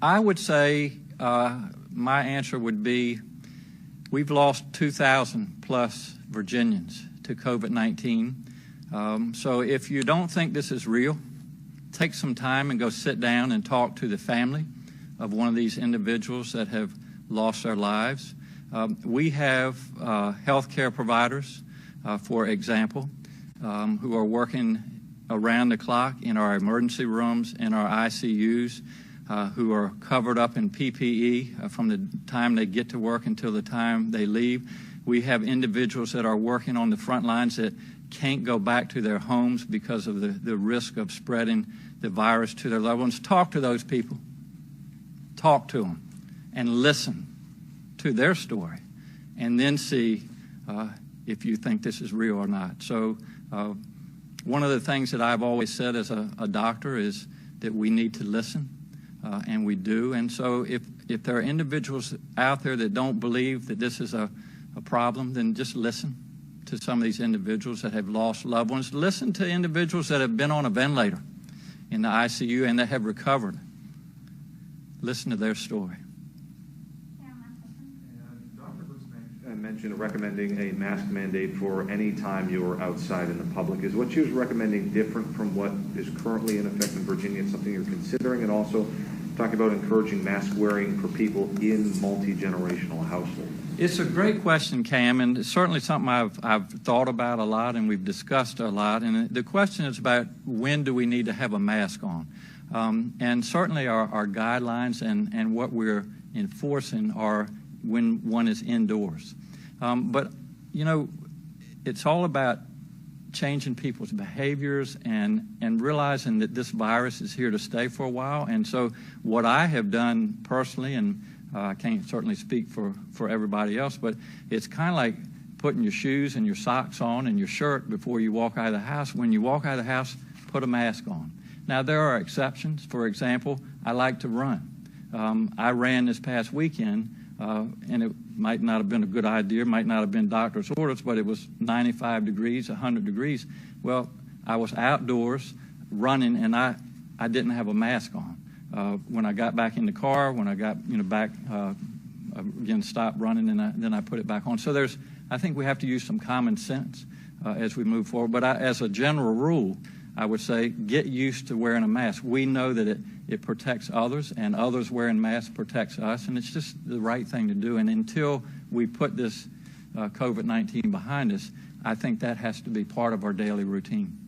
I would say my answer would be we've lost 2,000 plus Virginians to COVID-19. So if you don't think this is real, take some time and go sit down and talk to the family of one of these individuals that have lost their lives. We have healthcare providers, for example, who are working around the clock in our emergency rooms, in our ICUs, who are covered up in PPE from the time they get to work until the time they leave. We have individuals that are working on the front lines that can't go back to their homes because of the risk of spreading the virus to their loved ones. Talk to those people. Talk to them and listen to their story, and then see if you think this is real or not. So one of the things that I've always said as a doctor is that we need to listen, and we do. And so if there are individuals out there that don't believe that this is a problem, then just listen to some of these individuals that have lost loved ones. Listen to individuals that have been on a ventilator in the ICU and that have recovered. Listen to their story. Mentioned recommending a mask mandate for any time you're outside in the public. Is what she was recommending different from what is currently in effect in Virginia? It's something you're considering, and also talking about encouraging mask wearing for people in multi-generational households. It's a great question, Cam, and it's certainly something I've thought about a lot and we've discussed a lot. And the question is about when do we need to have a mask on? And certainly our guidelines and what we're enforcing are when one is indoors. But, you know, it's all about changing people's behaviors and realizing that this virus is here to stay for a while. And so what I have done personally, and I can't certainly speak for everybody else, but it's kind of like putting your shoes and your socks on and your shirt before you walk out of the house. When you walk out of the house, put a mask on. Now, there are exceptions. For example, I like to run. I ran this past weekend, and it might not have been a good idea, might not have been doctor's orders, but it was 95 degrees, 100 degrees. Well, I was outdoors running, and I didn't have a mask on. When I got back in the car, when I got back, again, stopped running, and then I put it back on. So I think we have to use some common sense as we move forward. But as a general rule, I would say get used to wearing a mask. We know that it protects others, and others wearing masks protects us, and it's just the right thing to do. And until we put this COVID-19 behind us, I think that has to be part of our daily routine.